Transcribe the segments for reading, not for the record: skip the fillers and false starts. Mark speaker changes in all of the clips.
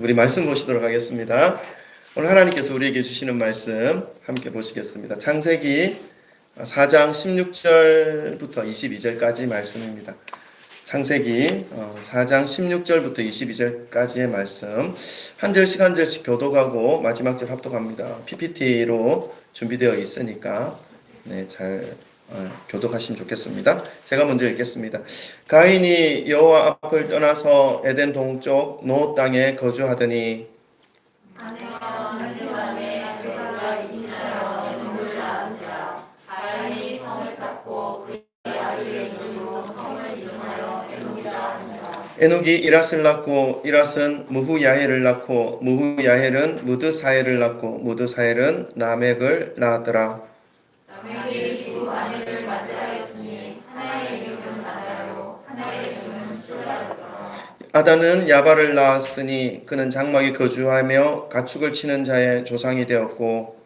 Speaker 1: 우리 말씀 보시도록 하겠습니다. 오늘 하나님께서 우리에게 주시는 말씀 함께 보시겠습니다. 창세기 4장 16절부터 22절까지 말씀입니다. 창세기 4장 16절부터 22절까지의 말씀 한 절씩 한 절씩 교독하고 마지막 절 합독합니다. PPT로 준비되어 있으니까 잘 교독하시면 좋겠습니다. 제가 먼저 읽겠습니다. 가인이 여호와 앞을 떠나서 에덴 동쪽 노 땅에 거주하더니 에녹이 이랏을 낳고 이랏은 무후야헬을 낳고 무후야헬은 무드사엘을 낳고 무드사엘은 라멕을 낳았더라. 라멕이 두 아내를 맞이하였으니 하나의 이름은 아다요 하나의 이름은 스라였더라. 아다는 야발을 낳았으니 그는 장막에 거주하며 가축을 치는 자의 조상이 되었고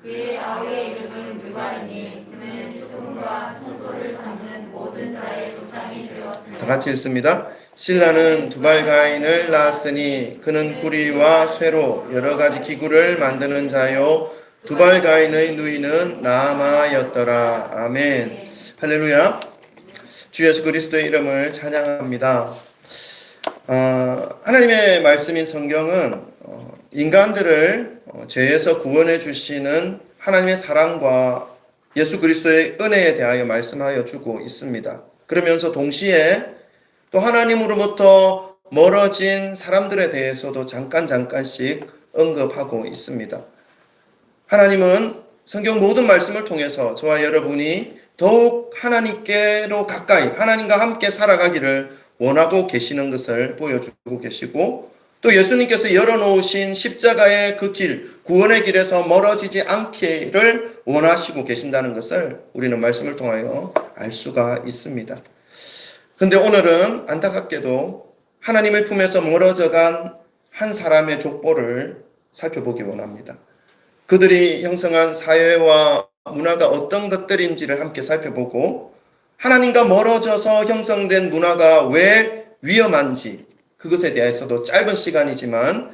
Speaker 1: 그의 아우의 이름은 느발이니 그는 수금과 통소를 잡는 모든 자의 조상이 되었으니. 다 같이 읽습니다. 실라는 두발가인을 낳았으니 그는 구리와 쇠로 여러 가지 기구를 만드는 자요 두발가인의 누이는 나아마였더라. 아멘. 할렐루야. 주 예수 그리스도의 이름을 찬양합니다. 하나님의 말씀인 성경은 인간들을 죄에서 구원해 주시는 하나님의 사랑과 예수 그리스도의 은혜에 대하여 말씀하여 주고 있습니다. 그러면서 동시에 또 하나님으로부터 멀어진 사람들에 대해서도 잠깐씩 언급하고 있습니다. 하나님은 성경 모든 말씀을 통해서 저와 여러분이 더욱 하나님께로 가까이 하나님과 함께 살아가기를 원하고 계시는 것을 보여주고 계시고 또 예수님께서 열어놓으신 십자가의 그 길, 구원의 길에서 멀어지지 않기를 원하시고 계신다는 것을 우리는 말씀을 통하여 알 수가 있습니다. 그런데 오늘은 안타깝게도 하나님의 품에서 멀어져간 한 사람의 족보를 살펴보기 원합니다. 그들이 형성한 사회와 문화가 어떤 것들인지를 함께 살펴보고 하나님과 멀어져서 형성된 문화가 왜 위험한지 그것에 대해서도 짧은 시간이지만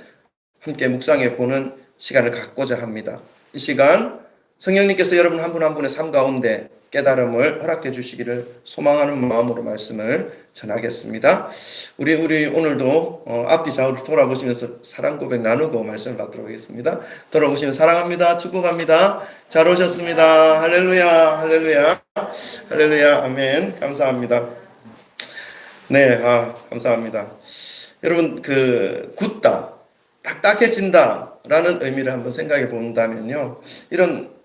Speaker 1: 함께 묵상해 보는 시간을 갖고자 합니다. 이 시간 성령님께서 여러분 한 분 한 분의 삶 가운데 깨달음을 허락해 주시기를 소망하는 마음으로 말씀을 전하겠습니다. 우리 오늘도 앞뒤 좌우를 돌아보시면서 사랑 고백 나누고 말씀을 받도록 하겠습니다. 돌아보시면 사랑합니다. 축복합니다. 잘 오셨습니다. 할렐루야, 할렐루야, 할렐루야, 아멘. 감사합니다. 네, 감사합니다. 여러분, 굳다, 딱딱해진다 라는 의미를 한번 생각해 본다면요. 이런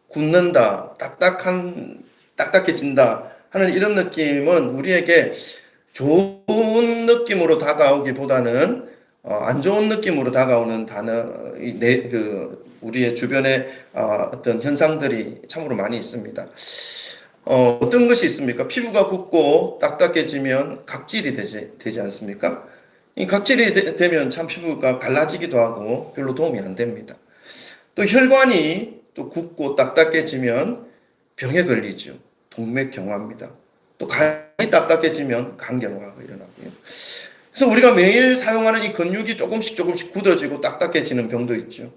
Speaker 1: 굳는다, 딱딱해진다 하는 이런 느낌은 우리에게 좋은 느낌으로 다가오기보다는 안 좋은 느낌으로 다가오는 우리의 주변에 어떤 현상들이 참으로 많이 있습니다. 어떤 것이 있습니까? 피부가 굳고 딱딱해지면 각질이 되지 않습니까? 이 각질이 되면 참 피부가 갈라지기도 하고 별로 도움이 안 됩니다. 또 혈관이 또 굳고 딱딱해지면 병에 걸리죠. 동맥경화입니다. 또 간이 딱딱해지면 간경화가 일어나고요. 그래서 우리가 매일 사용하는 이 근육이 조금씩 굳어지고 딱딱해지는 병도 있죠.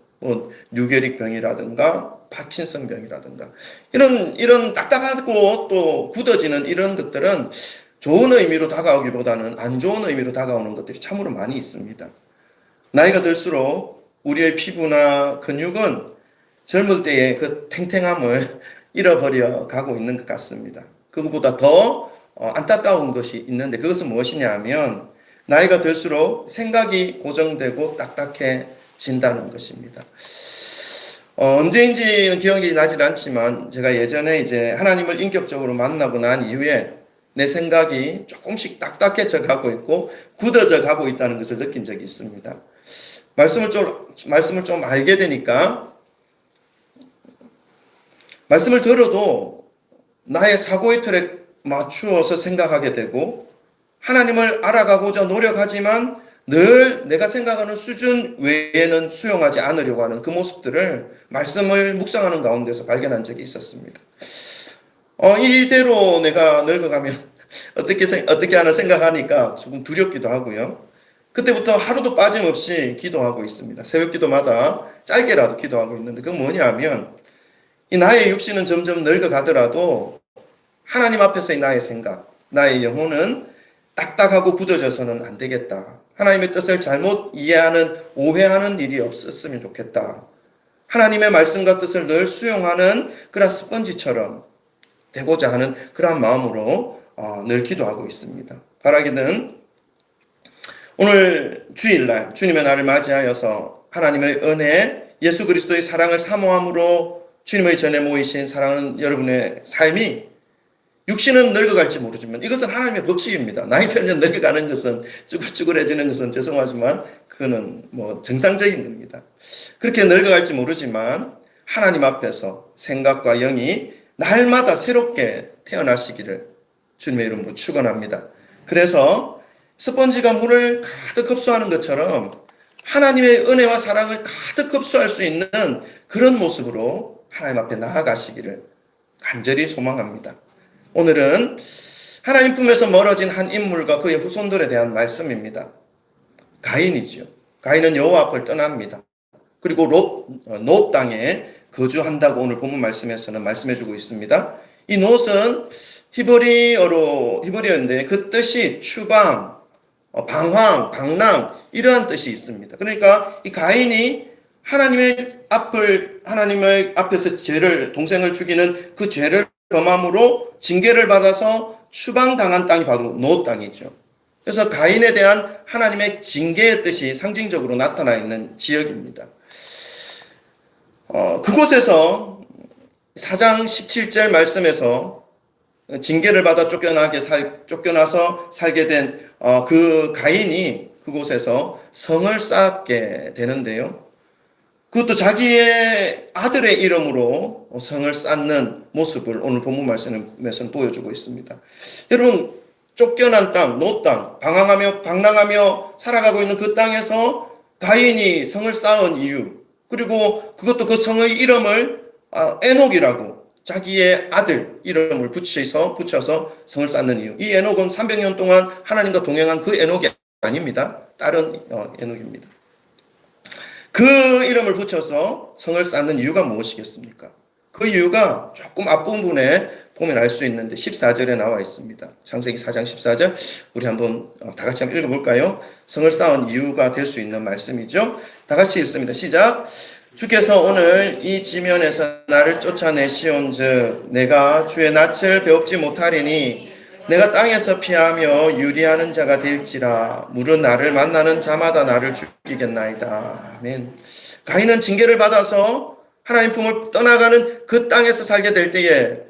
Speaker 1: 류게릭병이라든가 파킨슨병이라든가 이런 딱딱하고 또 굳어지는 이런 것들은 좋은 의미로 다가오기보다는 안 좋은 의미로 다가오는 것들이 참으로 많이 있습니다. 나이가 들수록 우리의 피부나 근육은 젊을 때의 그 탱탱함을 잃어버려 가고 있는 것 같습니다. 그것보다 더 안타까운 것이 있는데 그것은 무엇이냐 하면 나이가 들수록 생각이 고정되고 딱딱해진다는 것입니다. 언제인지는 기억이 나질 않지만 제가 예전에 이제 하나님을 인격적으로 만나고 난 이후에 내 생각이 조금씩 딱딱해져 가고 있고 굳어져 가고 있다는 것을 느낀 적이 있습니다. 말씀을 좀 알게 되니까 말씀을 들어도 나의 사고의 틀에 맞추어서 생각하게 되고 하나님을 알아가고자 노력하지만 늘 내가 생각하는 수준 외에는 수용하지 않으려고 하는 그 모습들을 말씀을 묵상하는 가운데서 발견한 적이 있었습니다. 이대로 내가 늙어가면 어떻게 하나 생각하니까 조금 두렵기도 하고요. 그때부터 하루도 빠짐없이 기도하고 있습니다. 새벽 기도마다 짧게라도 기도하고 있는데 그건 뭐냐 하면 이 나의 육신은 점점 늙어가더라도 하나님 앞에서의 나의 생각, 나의 영혼은 딱딱하고 굳어져서는 안 되겠다. 하나님의 뜻을 잘못 이해하는, 오해하는 일이 없었으면 좋겠다. 하나님의 말씀과 뜻을 늘 수용하는 그런 스펀지처럼 되고자 하는 그런 마음으로 늘 기도하고 있습니다. 바라기는 오늘 주일날 주님의 날을 맞이하여서 하나님의 은혜, 예수 그리스도의 사랑을 사모함으로 주님의 전에 모이신 사랑하는 여러분의 삶이 육신은 늙어갈지 모르지만 이것은 하나님의 법칙입니다. 나이 들면 늙어가는 것은 쭈글쭈글해지는 것은 죄송하지만 그거는 정상적인 겁니다. 그렇게 늙어갈지 모르지만 하나님 앞에서 생각과 영이 날마다 새롭게 태어나시기를 주님의 이름으로 축원합니다. 그래서 스펀지가 물을 가득 흡수하는 것처럼 하나님의 은혜와 사랑을 가득 흡수할 수 있는 그런 모습으로 하나님 앞에 나아가시기를 간절히 소망합니다. 오늘은 하나님 품에서 멀어진 한 인물과 그의 후손들에 대한 말씀입니다. 가인이죠. 가인은 여호와 앞을 떠납니다. 그리고 롯 땅에 거주한다고 오늘 본문 말씀에서는 말씀해주고 있습니다. 이 롯은 히브리어인데 그 뜻이 추방, 방황, 방랑 이러한 뜻이 있습니다. 그러니까 이 가인이 하나님의 앞에서 동생을 죽이는 그 죄를 범함으로 징계를 받아서 추방당한 땅이 바로 롯 땅이죠. 그래서 가인에 대한 하나님의 징계의 뜻이 상징적으로 나타나 있는 지역입니다. 그곳에서 4장 17절 말씀에서 징계를 받아 쫓겨나서 살게 된 그 가인이 그곳에서 성을 쌓게 되는데요. 그것도 자기의 아들의 이름으로 성을 쌓는 모습을 오늘 본문 말씀에서는 보여주고 있습니다. 여러분, 쫓겨난 땅, 롯 땅, 방랑하며 살아가고 있는 그 땅에서 가인이 성을 쌓은 이유, 그리고 그것도 그 성의 이름을 에녹이라고 자기의 아들 이름을 붙여서 성을 쌓는 이유. 이 에녹은 300년 동안 하나님과 동행한 그 에녹이 아닙니다. 다른 에녹입니다. 그 이름을 붙여서 성을 쌓는 이유가 무엇이겠습니까? 그 이유가 조금 앞부분에 보면 알 수 있는데 14절에 나와 있습니다. 창세기 4장 14절 우리 한번 다 같이 한번 읽어볼까요? 성을 쌓은 이유가 될 수 있는 말씀이죠. 다 같이 읽습니다. 시작. 주께서 오늘 이 지면에서 나를 쫓아내시온즉 내가 주의 낯을 배웁지 못하리니 내가 땅에서 피하며 유리하는 자가 될지라 물은 나를 만나는 자마다 나를 죽이겠나이다. 아멘. 가인은 징계를 받아서 하나님 품을 떠나가는 그 땅에서 살게 될 때에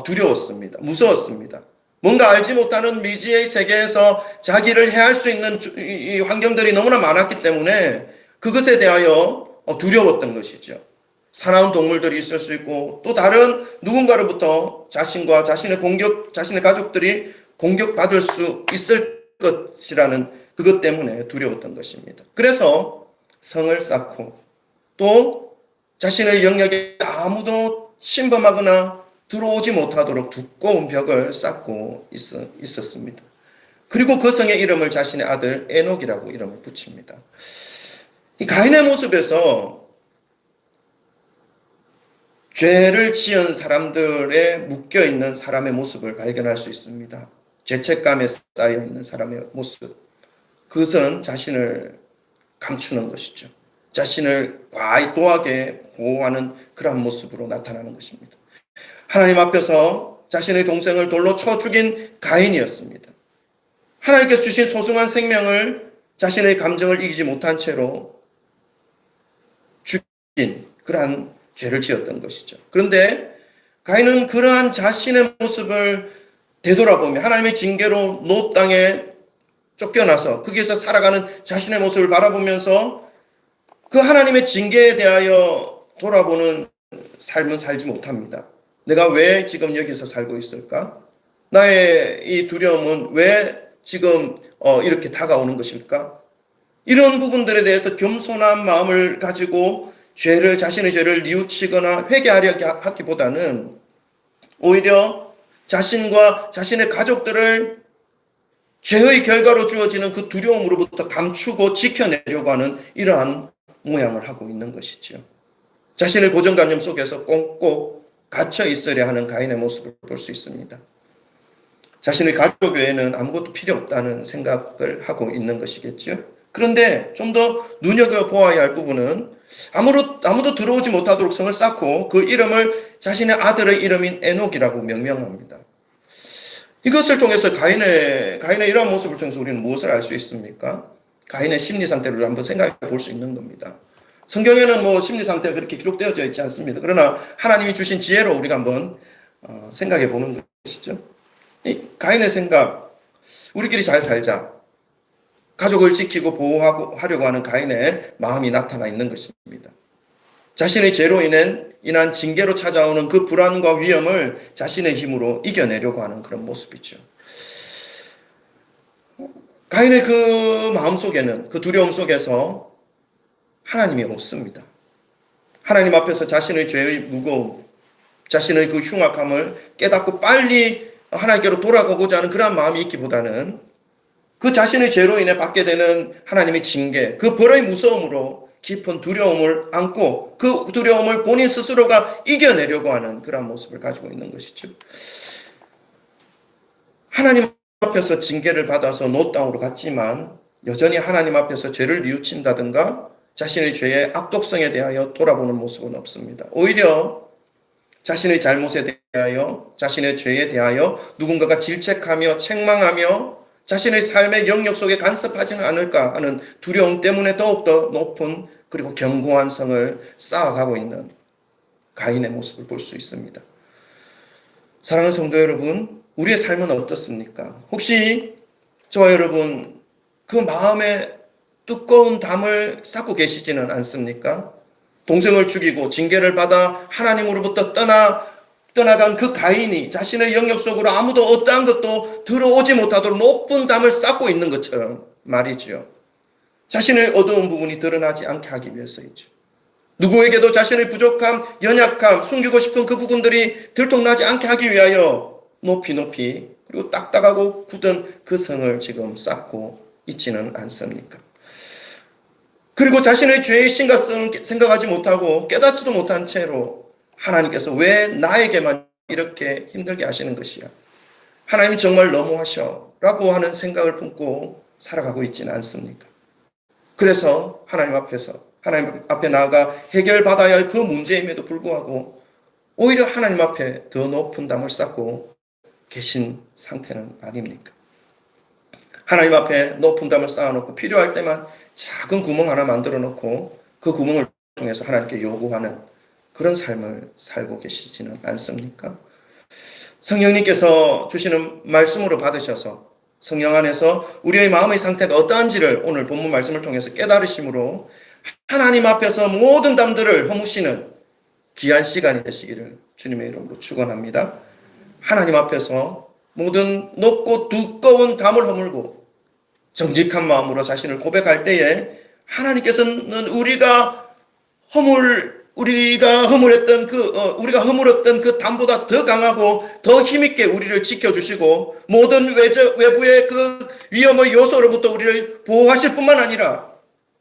Speaker 1: 두려웠습니다. 무서웠습니다. 뭔가 알지 못하는 미지의 세계에서 자기를 해할 수 있는 이 환경들이 너무나 많았기 때문에 그것에 대하여 두려웠던 것이죠. 사나운 동물들이 있을 수 있고 또 다른 누군가로부터 자신과 자신의 가족들이 공격받을 수 있을 것이라는 그것 때문에 두려웠던 것입니다. 그래서 성을 쌓고 또 자신의 영역에 아무도 침범하거나 들어오지 못하도록 두꺼운 벽을 쌓고 있었습니다. 그리고 그 성의 이름을 자신의 아들 에녹이라고 이름을 붙입니다. 이 가인의 모습에서 죄를 지은 사람들의 묶여있는 사람의 모습을 발견할 수 있습니다. 죄책감에 쌓여있는 사람의 모습. 그것은 자신을 감추는 것이죠. 자신을 과도하게 보호하는 그런 모습으로 나타나는 것입니다. 하나님 앞에서 자신의 동생을 돌로 쳐 죽인 가인이었습니다. 하나님께서 주신 소중한 생명을 자신의 감정을 이기지 못한 채로 죽인 그러한 죄를 지었던 것이죠. 그런데 가인은 그러한 자신의 모습을 되돌아보며 하나님의 징계로 롯 땅에 쫓겨나서 거기에서 살아가는 자신의 모습을 바라보면서 그 하나님의 징계에 대하여 돌아보는 삶은 살지 못합니다. 내가 왜 지금 여기서 살고 있을까? 나의 이 두려움은 왜 지금 이렇게 다가오는 것일까? 이런 부분들에 대해서 겸손한 마음을 가지고 자신의 죄를 뉘우치거나 회개하려 하기보다는 오히려 자신과 자신의 가족들을 죄의 결과로 주어지는 그 두려움으로부터 감추고 지켜내려고 하는 이러한 모양을 하고 있는 것이죠. 자신의 고정관념 속에서 꽁꽁 갇혀 있으려 하는 가인의 모습을 볼 수 있습니다. 자신의 가족 외에는 아무것도 필요 없다는 생각을 하고 있는 것이겠죠. 그런데 좀 더 눈여겨보아야 할 부분은 아무도 들어오지 못하도록 성을 쌓고 그 이름을 자신의 아들의 이름인 에녹이라고 명명합니다. 이것을 통해서 가인의 이러한 모습을 통해서 우리는 무엇을 알 수 있습니까? 가인의 심리 상태를 한번 생각해 볼 수 있는 겁니다. 성경에는 뭐 심리 상태가 그렇게 기록되어져 있지 않습니다. 그러나 하나님이 주신 지혜로 우리가 한번 생각해 보는 것이죠. 이 가인의 생각, 우리끼리 잘 살자. 가족을 지키고 보호하려고 하는 가인의 마음이 나타나 있는 것입니다. 자신의 죄로 인한 징계로 찾아오는 그 불안과 위험을 자신의 힘으로 이겨내려고 하는 그런 모습이죠. 가인의 그 마음 속에는, 그 두려움 속에서 하나님이 없습니다. 하나님 앞에서 자신의 죄의 무거움, 자신의 그 흉악함을 깨닫고 빨리 하나님께로 돌아가고자 하는 그런 마음이 있기보다는 그 자신의 죄로 인해 받게 되는 하나님의 징계, 그 벌의 무서움으로 깊은 두려움을 안고 그 두려움을 본인 스스로가 이겨내려고 하는 그런 모습을 가지고 있는 것이죠. 하나님 앞에서 징계를 받아서 노땅으로 갔지만 여전히 하나님 앞에서 죄를 뉘우친다든가 자신의 죄의 악독성에 대하여 돌아보는 모습은 없습니다. 오히려 자신의 잘못에 대하여, 자신의 죄에 대하여 누군가가 질책하며 책망하며 자신의 삶의 영역 속에 간섭하지는 않을까 하는 두려움 때문에 더욱더 높은 그리고 견고한 성을 쌓아가고 있는 가인의 모습을 볼 수 있습니다. 사랑하는 성도 여러분, 우리의 삶은 어떻습니까? 혹시 저와 여러분 그 마음에 두꺼운 담을 쌓고 계시지는 않습니까? 동생을 죽이고 징계를 받아 하나님으로부터 떠나간 그 가인이 자신의 영역 속으로 아무도 어떠한 것도 들어오지 못하도록 높은 담을 쌓고 있는 것처럼 말이죠. 자신의 어두운 부분이 드러나지 않게 하기 위해서이죠. 누구에게도 자신의 부족함, 연약함, 숨기고 싶은 그 부분들이 들통나지 않게 하기 위하여 높이 그리고 딱딱하고 굳은 그 성을 지금 쌓고 있지는 않습니까? 그리고 자신의 죄의 심각성을 생각하지 못하고 깨닫지도 못한 채로 하나님께서 왜 나에게만 이렇게 힘들게 하시는 것이야? 하나님이 정말 너무하셔 라고 하는 생각을 품고 살아가고 있지는 않습니까? 그래서 하나님 앞에 나아가 해결받아야 할 그 문제임에도 불구하고 오히려 하나님 앞에 더 높은 담을 쌓고 계신 상태는 아닙니까? 하나님 앞에 높은 담을 쌓아놓고 필요할 때만 작은 구멍 하나 만들어 놓고 그 구멍을 통해서 하나님께 요구하는 그런 삶을 살고 계시지는 않습니까? 성령님께서 주시는 말씀으로 받으셔서 성령 안에서 우리의 마음의 상태가 어떠한지를 오늘 본문 말씀을 통해서 깨달으심으로 하나님 앞에서 모든 담들을 허무시는 귀한 시간이 되시기를 주님의 이름으로 축원합니다. 하나님 앞에서 모든 높고 두꺼운 담을 허물고 정직한 마음으로 자신을 고백할 때에 하나님께서는 우리가 허물었던 그 담보다 더 강하고 더 힘있게 우리를 지켜주시고 모든 외부의 그 위험의 요소로부터 우리를 보호하실 뿐만 아니라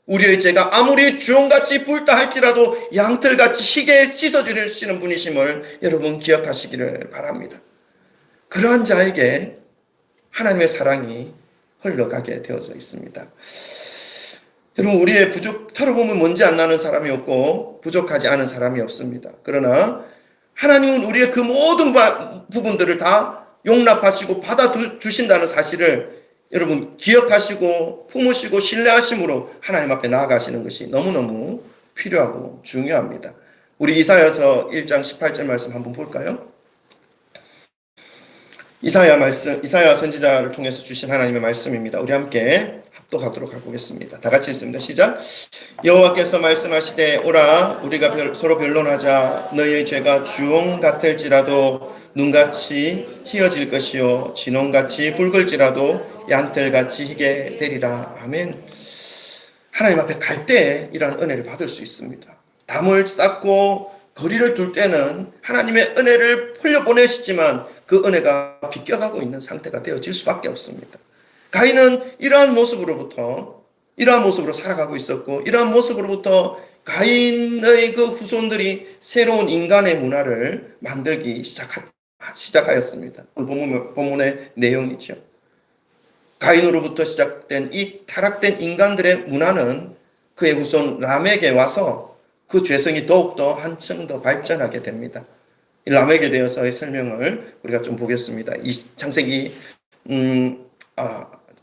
Speaker 1: 우리의 죄가 아무리 주홍같이 붉다 할지라도 양털같이 희게 씻어주시는 분이심을 여러분 기억하시기를 바랍니다. 그러한 자에게 하나님의 사랑이 흘러가게 되어져 있습니다. 여러분, 우리의 털어보면 먼지 안 나는 사람이 없고 부족하지 않은 사람이 없습니다. 그러나 하나님은 우리의 그 모든 부분들을 다 용납하시고 받아주신다는 사실을 여러분 기억하시고 품으시고 신뢰하심으로 하나님 앞에 나아가시는 것이 너무너무 필요하고 중요합니다. 우리 이사야서 1장 18절 말씀 한번 볼까요? 이사야 선지자를 통해서 주신 하나님의 말씀입니다. 우리 함께 합독하도록 하겠습니다. 다 같이 읽습니다. 시작. 여호와께서 말씀하시되 오라 우리가 서로 변론하자. 너희의 죄가 주홍 같을지라도 눈같이 희어질 것이요 진홍같이 붉을지라도 양털같이 희게 되리라. 아멘. 하나님 앞에 갈 때 이러한 은혜를 받을 수 있습니다. 담을 쌓고 거리를 둘 때는 하나님의 은혜를 흘려보내시지만 그 은혜가 비껴가고 있는 상태가 되어질 수밖에 없습니다. 가인은 이러한 모습으로 살아가고 있었고, 이러한 모습으로부터 가인의 그 후손들이 새로운 인간의 문화를 만들기 시작하였습니다. 오늘 본문의 내용이죠. 가인으로부터 시작된 이 타락된 인간들의 문화는 그의 후손 람에게 와서 그 죄성이 더욱더 한층 더 발전하게 됩니다. 이 람에게 대해서의 설명을 우리가 좀 보겠습니다. 이 창세기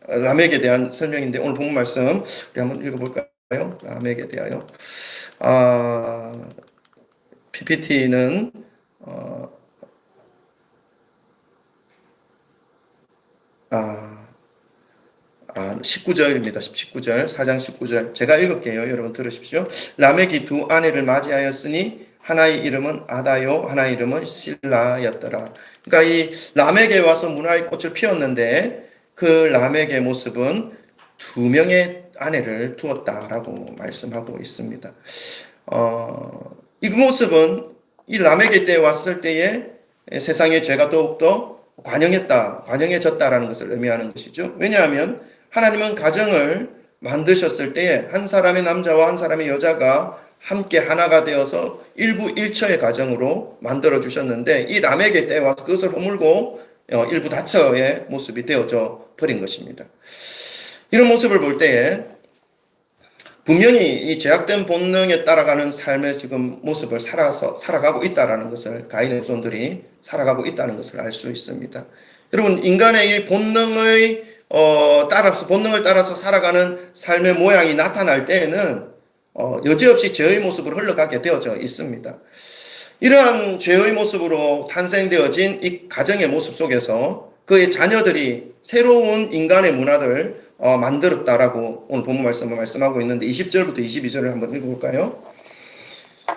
Speaker 1: 람에게 대한 설명인데 오늘 본문 말씀 우리 한번 읽어볼까요? 람에게 대하여 PPT는 19절입니다. 19절, 4장 19절. 제가 읽을게요. 여러분 들으십시오. 라멕이 두 아내를 맞이하였으니 하나의 이름은 아다요, 하나의 이름은 실라였더라. 그러니까 이 라멕에 와서 문화의 꽃을 피웠는데 그 라멕의 모습은 두 명의 아내를 두었다라고 말씀하고 있습니다. 이 모습은 이 라멕의 때에 왔을 때에 세상의 죄가 더욱더 관영해졌다라는 것을 의미하는 것이죠. 왜냐하면 하나님은 가정을 만드셨을 때에 한 사람의 남자와 한 사람의 여자가 함께 하나가 되어서 일부일처의 가정으로 만들어 주셨는데 이 라멕의 때에 와서 그것을 허물고 일부 다처의 모습이 되어져 버린 것입니다. 이런 모습을 볼 때에 분명히 이 제약된 본능에 따라가는 삶의 지금 모습을 살아가고 있다라는 것을 가인의 후손들이 살아가고 있다는 것을 알 수 있습니다. 여러분 인간의 이 본능을 따라서 살아가는 삶의 모양이 나타날 때에는 여지없이 죄의 모습으로 흘러가게 되어져 있습니다. 이러한 죄의 모습으로 탄생되어진 이 가정의 모습 속에서 그의 자녀들이 새로운 인간의 문화를 만들었다라고 오늘 본문 말씀을 말씀하고 있는데 20절부터 22절을 한번 읽어볼까요?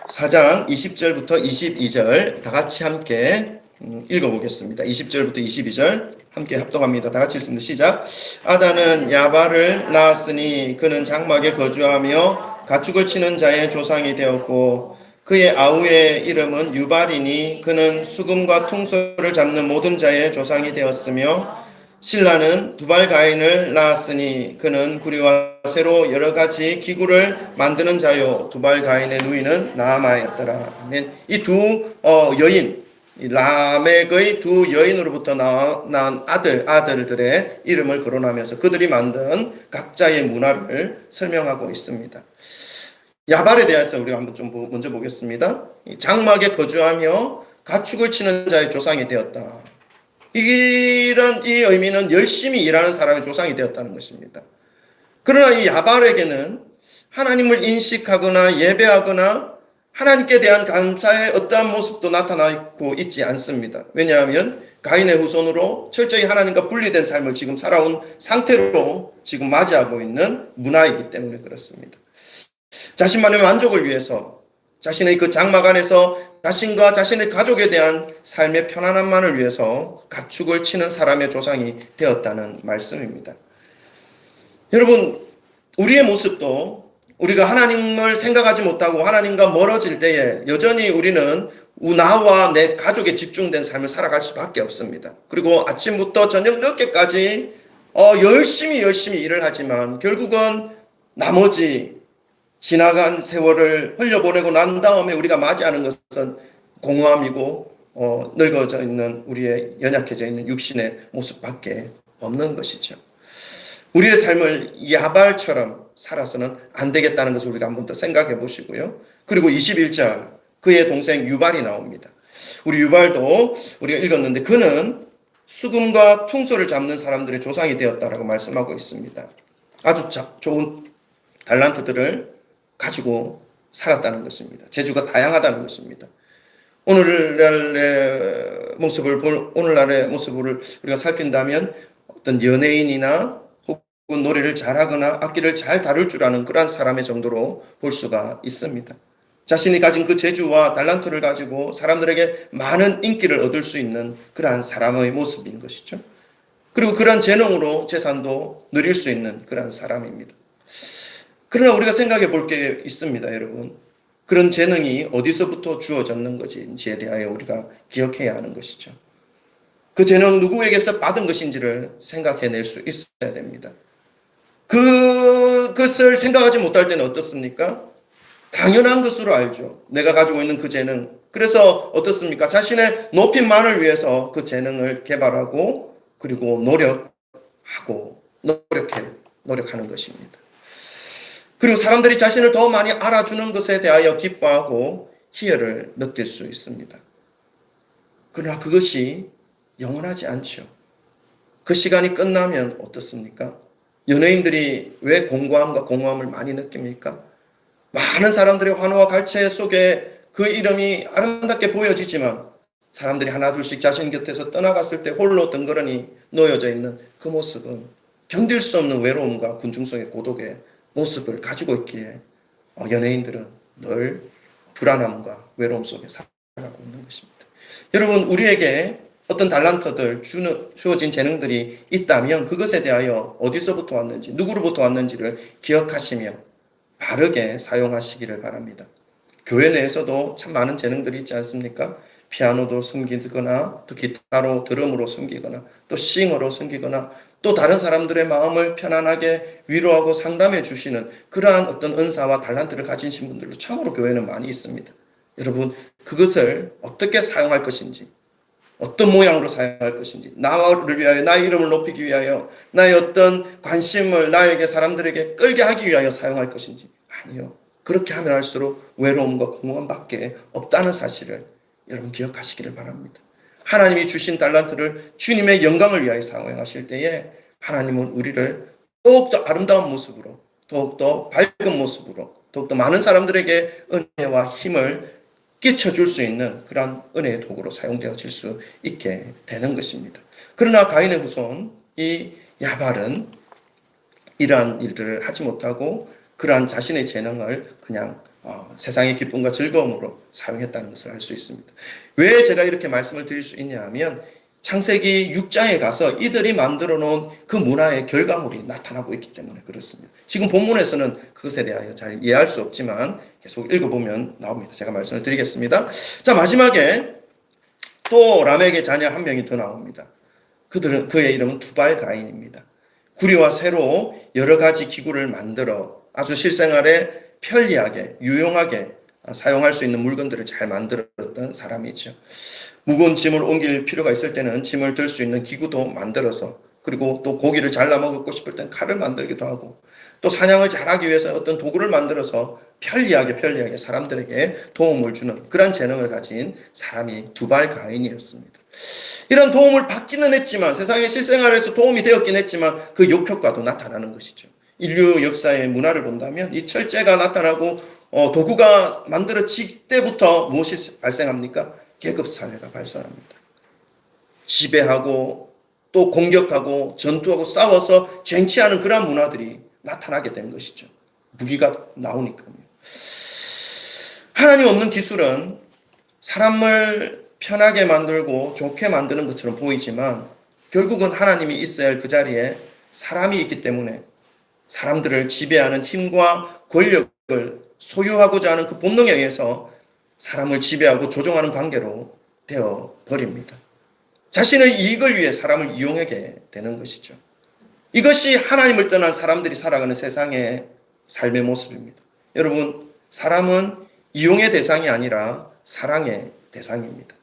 Speaker 1: 4장 20절부터 22절 다 같이 함께 읽어보겠습니다. 20절부터 22절 함께 합독합니다. 다 같이 읽습니다. 시작. 아다는 야발을 낳았으니 그는 장막에 거주하며 가축을 치는 자의 조상이 되었고 그의 아우의 이름은 유발이니 그는 수금과 퉁소를 잡는 모든 자의 조상이 되었으며 실라는 두발 가인을 낳았으니 그는 구리와 쇠로 여러 가지 기구를 만드는 자요 두발 가인의 누이는 나아마였더라. 이 두 여인 라멕의 두 여인으로부터 낳은 아들들의 이름을 거론하면서 그들이 만든 각자의 문화를 설명하고 있습니다. 야발에 대해서 우리가 한번 좀 먼저 보겠습니다. 장막에 거주하며 가축을 치는 자의 조상이 되었다. 이런 이 의미는 열심히 일하는 사람의 조상이 되었다는 것입니다. 그러나 이 야발에게는 하나님을 인식하거나 예배하거나 하나님께 대한 감사의 어떠한 모습도 나타나고 있지 않습니다. 왜냐하면 가인의 후손으로 철저히 하나님과 분리된 삶을 지금 살아온 상태로 지금 맞이하고 있는 문화이기 때문에 그렇습니다. 자신만의 만족을 위해서 자신의 그 장막 안에서 자신과 자신의 가족에 대한 삶의 편안함만을 위해서 가축을 치는 사람의 조상이 되었다는 말씀입니다. 여러분, 우리의 모습도 우리가 하나님을 생각하지 못하고 하나님과 멀어질 때에 여전히 우리는 나와 내 가족에 집중된 삶을 살아갈 수밖에 없습니다. 그리고 아침부터 저녁 늦게까지 열심히 일을 하지만 결국은 나머지 지나간 세월을 흘려보내고 난 다음에 우리가 맞이하는 것은 공허함이고 늙어져 있는 우리의 연약해져 있는 육신의 모습밖에 없는 것이죠. 우리의 삶을 야발처럼 살아서는 안 되겠다는 것을 우리가 한번 더 생각해 보시고요. 그리고 21절 그의 동생 유발이 나옵니다. 우리 유발도 우리가 읽었는데 그는 수금과 퉁소를 잡는 사람들의 조상이 되었다라고 말씀하고 있습니다. 아주 좋은 달란트들을 가지고 살았다는 것입니다. 재주가 다양하다는 것입니다. 오늘날의 모습을 우리가 살핀다면 어떤 연예인이나 혹은 노래를 잘하거나 악기를 잘 다룰 줄 아는 그러한 사람의 정도로 볼 수가 있습니다. 자신이 가진 그 재주와 달란트를 가지고 사람들에게 많은 인기를 얻을 수 있는 그러한 사람의 모습인 것이죠. 그리고 그러한 재능으로 재산도 누릴 수 있는 그러한 사람입니다. 그러나 우리가 생각해 볼 게 있습니다, 여러분. 그런 재능이 어디서부터 주어졌는 것인지에 대하여 우리가 기억해야 하는 것이죠. 그 재능 누구에게서 받은 것인지를 생각해낼 수 있어야 됩니다. 그것을 생각하지 못할 때는 어떻습니까? 당연한 것으로 알죠. 내가 가지고 있는 그 재능. 그래서 어떻습니까? 자신의 높임만을 위해서 그 재능을 개발하고 그리고 노력하는 것입니다. 그리고 사람들이 자신을 더 많이 알아주는 것에 대하여 기뻐하고 희열을 느낄 수 있습니다. 그러나 그것이 영원하지 않죠. 그 시간이 끝나면 어떻습니까? 연예인들이 왜 공허함을 많이 느낍니까? 많은 사람들의 환호와 갈채 속에 그 이름이 아름답게 보여지지만 사람들이 하나둘씩 자신 곁에서 떠나갔을 때 홀로 덩그러니 놓여져 있는 그 모습은 견딜 수 없는 외로움과 군중성의 고독의 모습을 가지고 있기에 연예인들은 늘 불안함과 외로움 속에 살아가고 있는 것입니다. 여러분, 우리에게 어떤 달란트들, 주어진 재능들이 있다면 그것에 대하여 어디서부터 왔는지, 누구로부터 왔는지를 기억하시며 바르게 사용하시기를 바랍니다. 교회 내에서도 참 많은 재능들이 있지 않습니까? 피아노도 섬기거나, 또 기타로, 드럼으로 섬기거나, 또 싱어로 섬기거나, 또 다른 사람들의 마음을 편안하게 위로하고 상담해 주시는 그러한 어떤 은사와 달란트를 가지신 분들도 참으로 교회는 많이 있습니다. 여러분, 그것을 어떻게 사용할 것인지, 어떤 모양으로 사용할 것인지, 나를 위하여, 나의 이름을 높이기 위하여, 나의 어떤 관심을 나에게 사람들에게 끌게 하기 위하여 사용할 것인지, 아니요. 그렇게 하면 할수록 외로움과 공허함밖에 없다는 사실을 여러분 기억하시기를 바랍니다. 하나님이 주신 달란트를 주님의 영광을 위하여 사용하실 때에 하나님은 우리를 더욱더 아름다운 모습으로, 더욱더 밝은 모습으로, 더욱더 많은 사람들에게 은혜와 힘을 끼쳐줄 수 있는 그러한 은혜의 도구로 사용되어질 수 있게 되는 것입니다. 그러나 가인의 후손 이 야발은 이러한 일들을 하지 못하고 그러한 자신의 재능을 그냥 세상의 기쁨과 즐거움으로 사용했다는 것을 알 수 있습니다. 왜 제가 이렇게 말씀을 드릴 수 있냐 하면 창세기 6장에 가서 이들이 만들어 놓은 그 문화의 결과물이 나타나고 있기 때문에 그렇습니다. 지금 본문에서는 그것에 대하여 잘 이해할 수 없지만 계속 읽어보면 나옵니다. 제가 말씀을 드리겠습니다. 자, 마지막에 또 라멕의 자녀 한 명이 더 나옵니다. 그의 이름은 두발 가인입니다. 구리와 쇠로 여러 가지 기구를 만들어 아주 실생활에 편리하게, 유용하게 사용할 수 있는 물건들을 잘 만들었던 사람이죠. 무거운 짐을 옮길 필요가 있을 때는 짐을 들 수 있는 기구도 만들어서, 그리고 또 고기를 잘라 먹고 싶을 땐 칼을 만들기도 하고, 또 사냥을 잘하기 위해서 어떤 도구를 만들어서 편리하게 사람들에게 도움을 주는 그런 재능을 가진 사람이 두발 가인이었습니다. 이런 도움을 받기는 했지만, 세상의 실생활에서 도움이 되었긴 했지만 그 역효과도 나타나는 것이죠. 인류 역사의 문화를 본다면 이 철제가 나타나고 도구가 만들어질 때부터 무엇이 발생합니까? 계급사회가 발생합니다. 지배하고 또 공격하고 전투하고 싸워서 쟁취하는 그러한 문화들이 나타나게 된 것이죠. 무기가 나오니까요. 하나님 없는 기술은 사람을 편하게 만들고 좋게 만드는 것처럼 보이지만 결국은 하나님이 있어야 할 그 자리에 사람이 있기 때문에 사람들을 지배하는 힘과 권력을 소유하고자 하는 그 본능에 의해서 사람을 지배하고 조종하는 관계로 되어 버립니다. 자신의 이익을 위해 사람을 이용하게 되는 것이죠. 이것이 하나님을 떠난 사람들이 살아가는 세상의 삶의 모습입니다. 여러분, 사람은 이용의 대상이 아니라 사랑의 대상입니다.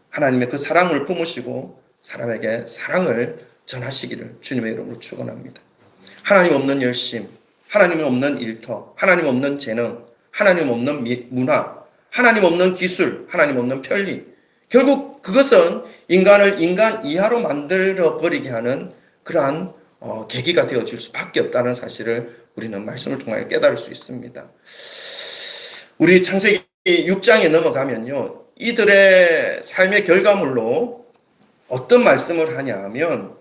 Speaker 1: 하나님의 그 사랑을 품으시고 사람에게 사랑을 전하시기를 주님의 이름으로 축원합니다. 하나님 없는 열심, 하나님 없는 일터, 하나님 없는 재능, 하나님 없는 문화, 하나님 없는 기술, 하나님 없는 편리, 결국 그것은 인간을 인간 이하로 만들어 버리게 하는 그러한 계기가 되어질 수밖에 없다는 사실을 우리는 말씀을 통하여 깨달을 수 있습니다. 우리 창세기 6장에 넘어가면요, 이들의 삶의 결과물로 어떤 말씀을 하냐 하면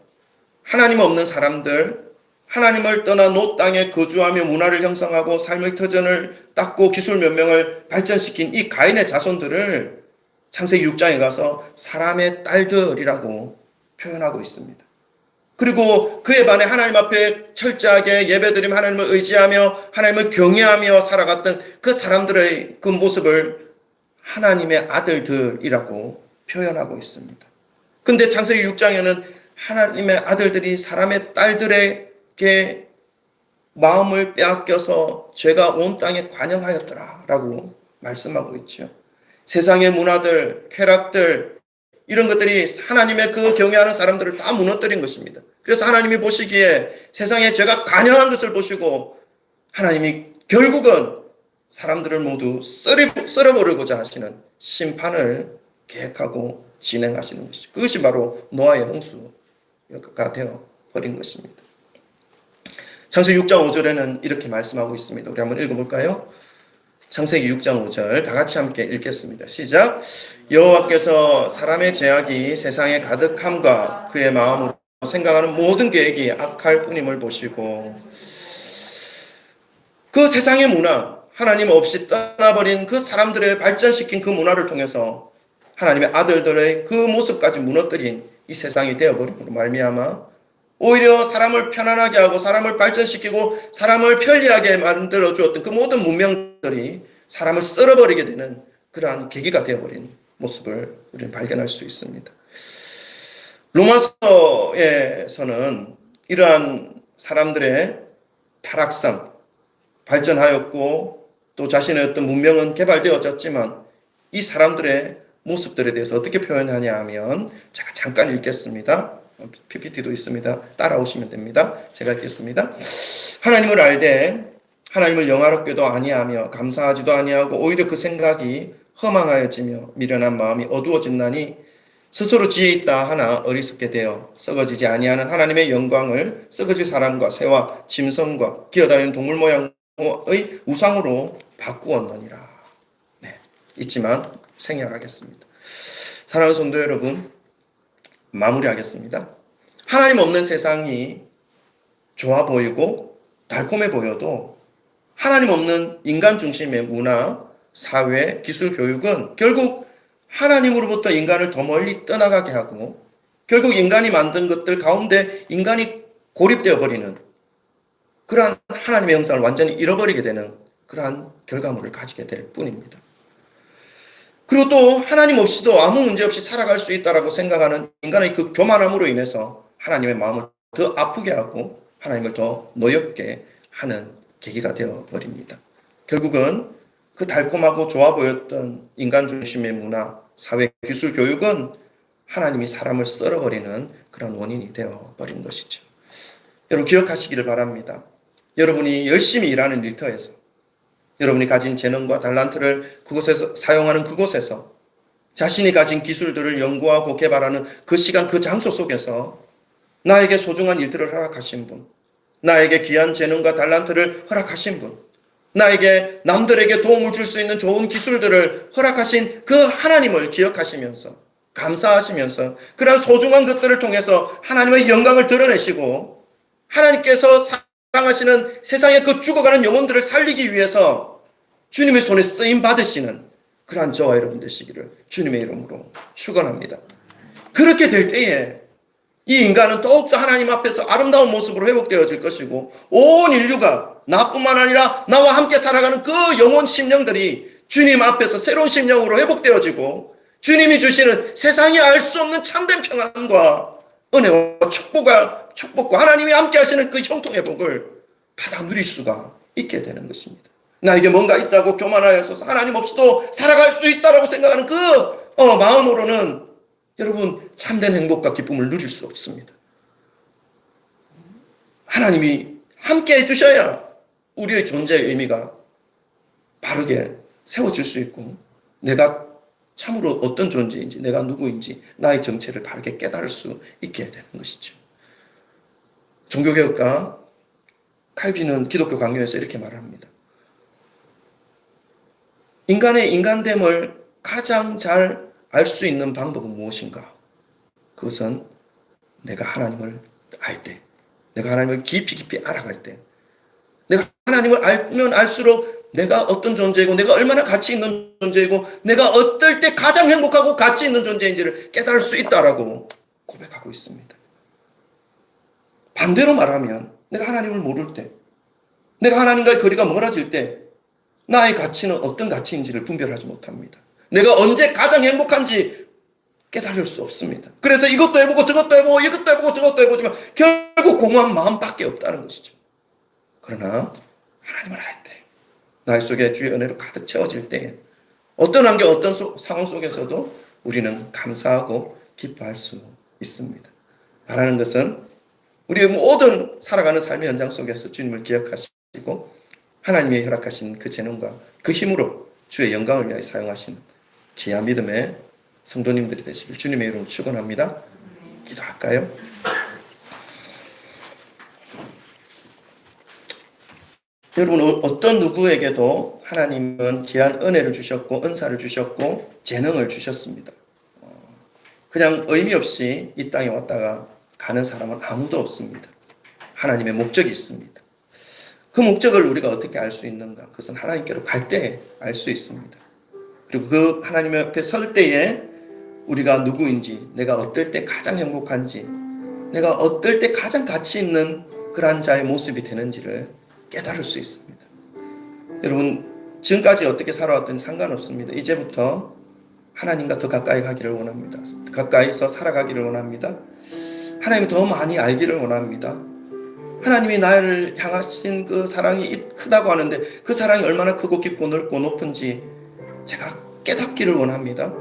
Speaker 1: 하나님 없는 사람들, 하나님을 떠나 노 땅에 거주하며 문화를 형성하고 삶의 터전을 닦고 기술 문명을 발전시킨 이 가인의 자손들을 창세기 6장에 가서 사람의 딸들이라고 표현하고 있습니다. 그리고 그에 반해 하나님 앞에 철저하게 예배드리며 하나님을 의지하며 하나님을 경외하며 살아갔던 그 사람들의 그 모습을 하나님의 아들들이라고 표현하고 있습니다. 근데 창세기 6장에는 하나님의 아들들이 사람의 딸들에게 마음을 빼앗겨서 죄가 온 땅에 관영하였더라 라고 말씀하고 있죠. 세상의 문화들, 쾌락들, 이런 것들이 하나님의 그 경외하는 사람들을 다 무너뜨린 것입니다. 그래서 하나님이 보시기에 세상에 죄가 관영한 것을 보시고 하나님이 결국은 사람들을 모두 썰어버리고자 하시는 심판을 계획하고 진행하시는 것이죠. 그것이 바로 노아의 홍수가 되어버린 것입니다. 창세기 6장 5절에는 이렇게 말씀하고 있습니다. 우리 한번 읽어볼까요? 창세기 6장 5절 다 같이 함께 읽겠습니다. 시작. 여호와께서 사람의 죄악이 세상에 가득함과 그의 마음으로 생각하는 모든 계획이 악할 뿐임을 보시고 그 세상의 문화, 하나님 없이 떠나버린 그 사람들의 발전시킨 그 문화를 통해서 하나님의 아들들의 그 모습까지 무너뜨린 이 세상이 되어버림으로 말미암아 오히려 사람을 편안하게 하고 사람을 발전시키고 사람을 편리하게 만들어 주었던 그 모든 문명들이 사람을 썰어버리게 되는 그러한 계기가 되어버린 모습을 우리는 발견할 수 있습니다. 로마서에서는 이러한 사람들의 타락상, 발전하였고 또 자신의 어떤 문명은 개발되어졌지만 이 사람들의 모습들에 대해서 어떻게 표현하냐 하면 제가 잠깐 읽겠습니다. PPT도 있습니다. 따라오시면 됩니다. 제가 읽겠습니다. 하나님을 알되 하나님을 영화롭게도 아니하며 감사하지도 아니하고 오히려 그 생각이 허망하여지며 미련한 마음이 어두워진다니 스스로 지혜 있다 하나 어리석게 되어 썩어지지 아니하는 하나님의 영광을 썩어질 사람과 새와 짐승과 기어다니는 동물 모양의 우상으로 바꾸었느니라. 네, 있지만 생략하겠습니다. 사랑하는 성도 여러분, 마무리하겠습니다. 하나님 없는 세상이 좋아 보이고 달콤해 보여도 하나님 없는 인간 중심의 문화, 사회, 기술, 교육은 결국 하나님으로부터 인간을 더 멀리 떠나가게 하고 결국 인간이 만든 것들 가운데 인간이 고립되어 버리는 그러한 하나님의 형상을 완전히 잃어버리게 되는 그러한 결과물을 가지게 될 뿐입니다. 그리고 또 하나님 없이도 아무 문제 없이 살아갈 수 있다라고 생각하는 인간의 그 교만함으로 인해서 하나님의 마음을 더 아프게 하고 하나님을 더 노엽게 하는 계기가 되어버립니다. 결국은 그 달콤하고 좋아 보였던 인간 중심의 문화, 사회, 기술, 교육은 하나님이 사람을 썰어버리는 그런 원인이 되어버린 것이죠. 여러분 기억하시기를 바랍니다. 여러분이 열심히 일하는 일터에서 여러분이 가진 재능과 달란트를 그곳에서 사용하는 그곳에서 자신이 가진 기술들을 연구하고 개발하는 그 시간 그 장소 속에서 나에게 소중한 일들을 허락하신 분, 나에게 귀한 재능과 달란트를 허락하신 분, 나에게 남들에게 도움을 줄 수 있는 좋은 기술들을 허락하신 그 하나님을 기억하시면서 감사하시면서 그러한 소중한 것들을 통해서 하나님의 영광을 드러내시고 하나님께서 사랑하시는 세상의 그 죽어가는 영혼들을 살리기 위해서 주님의 손에 쓰임 받으시는 그러한 저와 여러분 되시기를 주님의 이름으로 축원합니다. 그렇게 될 때에 이 인간은 더욱더 하나님 앞에서 아름다운 모습으로 회복되어질 것이고 온 인류가 나뿐만 아니라 나와 함께 살아가는 그 영혼 심령들이 주님 앞에서 새로운 심령으로 회복되어지고 주님이 주시는 세상이 알 수 없는 참된 평안과 은혜와 축복과 하나님이 함께 하시는 그 형통의 복을 받아 누릴 수가 있게 되는 것입니다. 나에게 뭔가 있다고 교만하여서 하나님 없이도 살아갈 수 있다고 생각하는 그 마음으로는 여러분 참된 행복과 기쁨을 누릴 수 없습니다. 하나님이 함께 해주셔야 우리의 존재의 의미가 바르게 세워질 수 있고 내가 참으로 어떤 존재인지 내가 누구인지 나의 정체를 바르게 깨달을 수 있게 되는 것이죠. 종교개혁가 칼빈은 기독교 강요에서 이렇게 말합니다. 인간의 인간됨을 가장 잘 알 수 있는 방법은 무엇인가? 그것은 내가 하나님을 알 때, 내가 하나님을 깊이 알아갈 때, 내가 하나님을 알면 알수록 내가 어떤 존재이고 내가 얼마나 가치 있는 존재이고 내가 어떨 때 가장 행복하고 가치 있는 존재인지를 깨달을 수 있다라고 고백하고 있습니다. 반대로 말하면 내가 하나님을 모를 때, 내가 하나님과의 거리가 멀어질 때 나의 가치는 어떤 가치인지를 분별하지 못합니다. 내가 언제 가장 행복한지 깨달을 수 없습니다. 그래서 이것도 해보고 저것도 해보고 이것도 해보고 저것도 해보지만 결국 공허한 마음밖에 없다는 것이죠. 그러나 하나님을 알 때, 나의 속에 주의 은혜로 가득 채워질 때 어떤 환경, 어떤 상황 속에서도 우리는 감사하고 기뻐할 수 있습니다. 말하는 것은 우리의 모든 살아가는 삶의 현장 속에서 주님을 기억하시고 하나님의 허락하신 그 재능과 그 힘으로 주의 영광을 위하여 사용하시는 귀한 믿음의 성도님들이 되시길 주님의 이름으로 축원합니다. 기도할까요? 여러분, 어떤 누구에게도 하나님은 귀한 은혜를 주셨고 은사를 주셨고 재능을 주셨습니다. 그냥 의미 없이 이 땅에 왔다가 가는 사람은 아무도 없습니다. 하나님의 목적이 있습니다. 그 목적을 우리가 어떻게 알 수 있는가? 그것은 하나님께로 갈 때 알 수 있습니다. 그리고 그 하나님 앞에 설 때에 우리가 누구인지, 내가 어떨 때 가장 행복한지, 내가 어떨 때 가장 가치 있는 그러한 자의 모습이 되는지를 깨달을 수 있습니다. 여러분, 지금까지 어떻게 살아왔든 상관없습니다. 이제부터 하나님과 더 가까이 가기를 원합니다. 가까이서 살아가기를 원합니다. 하나님이 더 많이 알기를 원합니다. 하나님이 나를 향하신 그 사랑이 크다고 하는데 그 사랑이 얼마나 크고 깊고 넓고 높은지 제가 깨닫기를 원합니다.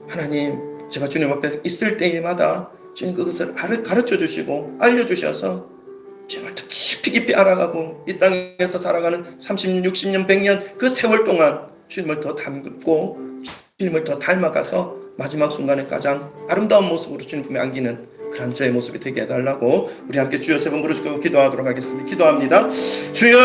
Speaker 1: 하나님, 제가 주님 앞에 있을 때마다 주님 그것을 가르쳐 주시고 알려주셔서 주님을 더 깊이 알아가고 이 땅에서 살아가는 30년, 60년, 100년 그 세월 동안 주님을 더 닮고 주님을 더 닮아가서 마지막 순간에 가장 아름다운 모습으로 주님 품에 안기는 그런 저의 모습이 되게 해달라고 우리 함께 주여 3번 부르시고 기도하도록 하겠습니다. 기도합니다. 주여